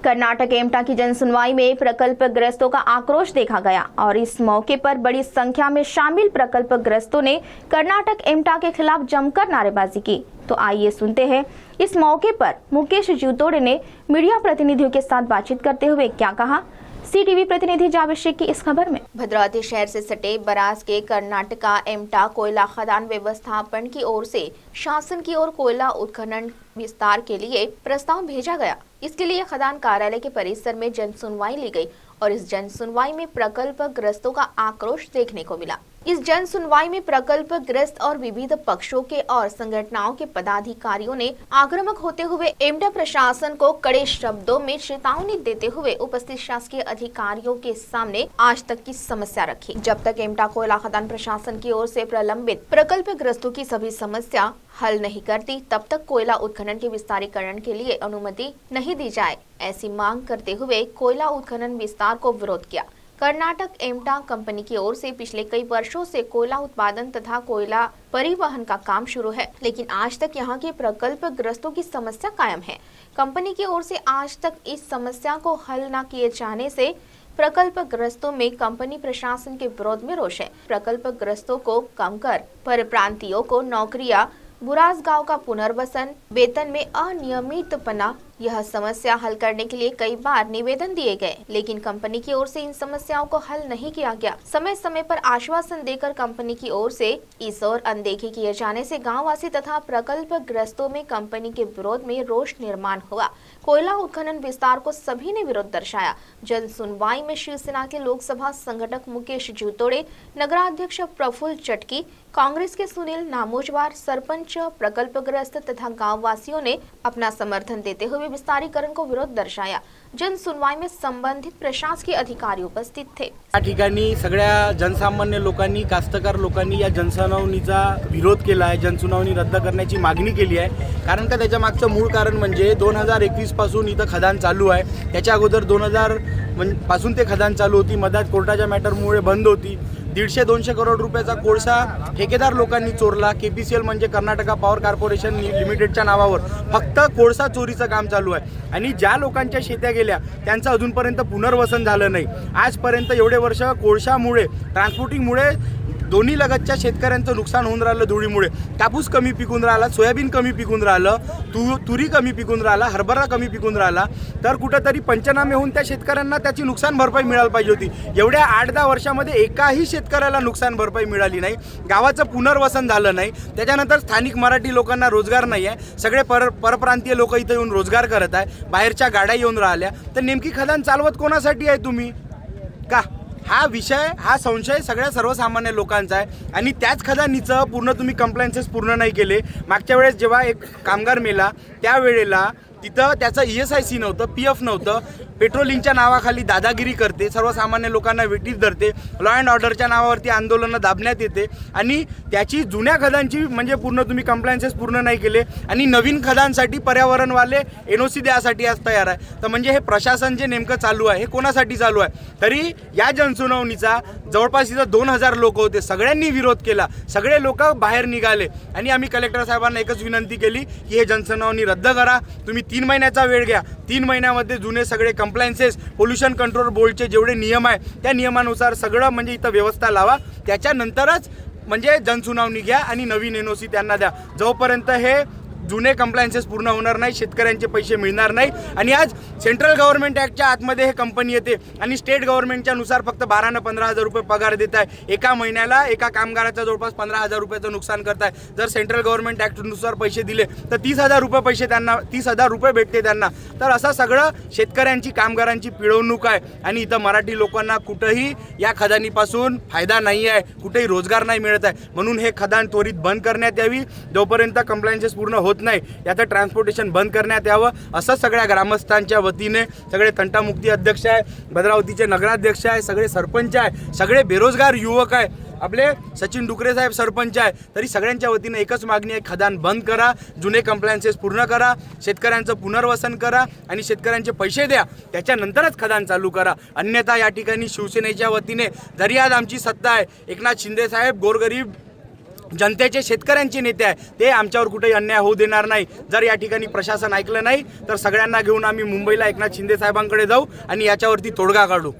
कर्नाटक एमटा की जन सुनवाई में प्रकल्पग्रस्तों का आक्रोश देखा गया और इस मौके पर बड़ी संख्या में शामिल प्रकल्पग्रस्तों ने कर्नाटक एमटा के खिलाफ जमकर नारेबाजी की। तो आइए सुनते हैं इस मौके पर मुकेश जीवतोड़े ने मीडिया प्रतिनिधियों के साथ बातचीत करते हुए क्या कहा। सीटीवी प्रतिनिधि जावेद शेख की इस खबर में। भद्रावती शहर से सटे बराज के कर्नाटका एमटा कोयला खदान व्यवस्थापन की ओर से शासन की ओर कोयला उत्खनन विस्तार के लिए प्रस्ताव भेजा गया। इसके लिए खदान कार्यालय के परिसर में जन सुनवाई ली गई और इस जन सुनवाई में प्रकल्पग्रस्तों का आक्रोश देखने को मिला। इस जन सुनवाई में प्रकल्पग्रस्त और विविध पक्षों के और संगठनों के पदाधिकारियों ने आक्रामक होते हुए एमटा प्रशासन को कड़े शब्दों में चेतावनी देते हुए उपस्थित शासकीय अधिकारियों के सामने आज तक की समस्या रखी। जब तक एमटा कोयला खदान प्रशासन की ओर से प्रलंबित प्रकल्पग्रस्तों की सभी समस्या हल नहीं करती, तब तक कोयला उत्खनन के विस्तारीकरण के लिए अनुमति नहीं दी जाए, ऐसी मांग करते हुए कोयला उत्खनन विस्तार को विरोध किया। कर्नाटक एमटा कंपनी की ओर से पिछले कई वर्षों से कोयला उत्पादन तथा कोयला परिवहन का काम शुरू है, लेकिन आज तक यहां के प्रकल्पग्रस्तों की समस्या कायम है। कंपनी की ओर से आज तक इस समस्या को हल न किए जाने से प्रकल्पग्रस्तों में कंपनी प्रशासन के विरोध में रोष है। प्रकल्पग्रस्तों को कम कर परप्रांतियों को नौकरियां, बुरास गांव का पुनर्वसन, वेतन में अनियमितपना, यह समस्या हल करने के लिए कई बार निवेदन दिए गए, लेकिन कंपनी की ओर से इन समस्याओं को हल नहीं किया गया। समय समय पर आश्वासन देकर कंपनी की ओर से इस ओर अनदेखी किए जाने से गांववासी तथा प्रकल्पग्रस्तों में कंपनी के विरोध में रोष निर्माण हुआ। कोयला उत्खनन विस्तार को सभी ने विरोध दर्शाया। जन सुनवाई में शिवसेना के लोकसभा संगठक मुकेश जीवतोड़े, नगराध्यक्ष प्रफुल्ल चटकी, कांग्रेस के सुनील नामोजवार, सरपंच, प्रकल्पग्रस्त तथा गांववासियों ने अपना समर्थन देते हुए विस्तारीकरण को विरोध दर्शाया। जन सुनवाई में संबंधित प्रशासकीय अधिकारी उपस्थित थे। या ठिकाणी सगळ्या जनसामान्य लोकांनी, कास्तकार लोकांनी या जनसुनावणीचा विरोध केला आहे, जनसुनावणी रद्द करण्याची मागणी केली आहे। कारण का त्याच्या मागचं मूळ कारण म्हणजे 2021 पासून इथं खदान चालू आहे। त्याच्या अगोदर 2000 पासून ते खदान चालू होती, मधात कोर्टाच्या मॅटरमुळे बंद होती। 150-200 करोड रुपयाचा कोळसा ठेकेदार लोकांनी चोरला। केपीसीएल म्हणजे कर्नाटका पॉवर कॉर्पोरेशन लिमिटेडच्या नावावर फक्त कोळसा चोरीचं काम चालू आहे आणि ज्या लोकांच्या शेत्या गेल्या त्यांचं अजूनपर्यंत पुनर्वसन झालं नाही। आजपर्यंत एवढे वर्ष कोळशामुळे, ट्रान्सपोर्टिंगमुळे दोन्ही लगतच्या शेतकऱ्यांचं नुकसान होऊन राहिलं। धुळीमुळे कापूस कमी पिकून राहिला, सोयाबीन कमी पिकून राहिलं, तुरी कमी पिकून राहिला, हरभरा कमी पिकून राहिला। तर कुठेतरी पंचनामे होऊन त्या शेतकऱ्यांना त्याची नुकसान भरपाई मिळायला पाहिजे होती। एवढ्या 8-10 वर्षामध्ये एकाही शेतकऱ्याला नुकसान भरपाई मिळाली नाही, गावाचं पुनर्वसन झालं नाही। त्याच्यानंतर स्थानिक मराठी लोकांना रोजगार नाही आहे, सगळे परप्रांतीय लोक इथे येऊन रोजगार करत आहे, बाहेरच्या गाड्या येऊन राहिल्या। तर नेमकी खदान चालवत कोणासाठी आहे तुम्ही का? हा विषय, हा संशय सगळ्या सर्वसामान्य लोकांचा आहे आणि त्याच खदानीचं पूर्ण तुम्ही कंप्लायन्सेस पूर्ण नाही केले। मागच्या वेळेस जेव्हा एक कामगार मेला त्यावेळेला तिथं त्याचं ESIC नव्हतं, PF नव्हतं। पेट्रोलिंगच्या नावाखाली दादागिरी करते, सर्वसामान्य लोकांना वेठीस धरते, लॉ अँड ऑर्डरच्या नावावरती आंदोलनं दाबण्यात येते आणि त्याची जुन्या खदानची म्हणजे पूर्ण तुम्ही कंप्लायन्सेस पूर्ण नाही केले आणि नवीन खदानसाठी पर्यावरणवाले NOC द्यासाठी आज तयार आहे। तर म्हणजे हे प्रशासन जे नेमकं चालू आहे हे कोणासाठी चालू आहे? तरी या जनसुनावणीचा जवळपास इथं 2000 लोक होते, सगळ्यांनी विरोध केला, सगळे लोक बाहेर निघाले आणि आम्ही कलेक्टर साहेबांना एकच विनंती केली की हे जनसुनावणी रद्द करा, तुम्ही 3 महिन्याचा वेळ घ्या। 3 महिन्यामध्ये जुने सगळे कंप्लायन्सेस, पोल्युशन कंट्रोल बोर्डचे जेवढे नियम आहे त्या नियमानुसार सगळं म्हणजे इथं व्यवस्था लावा, त्याच्यानंतरच म्हणजे जनसुनावणी घ्या आणि नवीन NOC त्यांना द्या। जोपर्यंत हे जुने कंप्लायन्सेस पूर्ण होणार नाही, शेतकऱ्यांचे पैसे मिळणार नाही आणि आज सेंट्रल गव्हर्नमेंट ॲक्टच्या आतमध्ये हे कंपनी येते आणि स्टेट गव्हर्नमेंटच्या नुसार फक्त 12 ते 15,000 रुपये पगार देत आहे। एका महिन्याला एका कामगाराचा जवळपास 15,000 रुपयाचं नुकसान करताय। जर सेंट्रल गव्हर्नमेंट ॲक्टनुसार पैसे दिले तर 30,000 रुपये पैसे त्यांना 30,000 रुपये भेटते त्यांना। तर असं सगळं शेतकऱ्यांची, कामगारांची पिळवणूक आहे आणि इथं मराठी लोकांना कुठंही या खदानीपासून फायदा नाही आहे, कुठेही रोजगार नाही मिळत आहे। म्हणून हे खदान त्वरित बंद करण्यात यावी, जोपर्यंत कंप्लायन्सेस पूर्ण होत नाही याचं ट्रान्सपोर्टेशन बंद करण्यात यावं, असं सगळ्या ग्रामस्थांच्या वतीने सगळे तंटामुक्ती अध्यक्ष आहे, भद्रावतीचे नगराध्यक्ष आहे, सगळे सरपंच आहे, सगळे बेरोजगार युवक आहे, आपले सचिन डुकरे साहेब सरपंच आहे, तरी सगळ्यांच्या वतीने एकच मागणी आहे, खदान बंद करा, जुने कंप्लायन्सेस पूर्ण करा, शेतकऱ्यांचं पुनर्वसन करा आणि शेतकऱ्यांचे पैसे द्या, त्याच्यानंतरच खदान चालू करा। अन्यथा या ठिकाणी शिवसेनेच्या वतीने जरी आज आमची सत्ता आहे, एकनाथ शिंदे साहेब गोरगरीब जनतेचे शेतकऱ्यांचे नेते आहे ते आमच्यावर कुठेही अन्याय होऊ देणार नाही. जर या ठिकाणी प्रशासन ऐकलं नाही तर सगळ्यांना घेऊन आम्ही मुंबईला एकनाथ शिंदे साहेबांकडे जाऊ आणि याच्यावरती तोडगा काढू.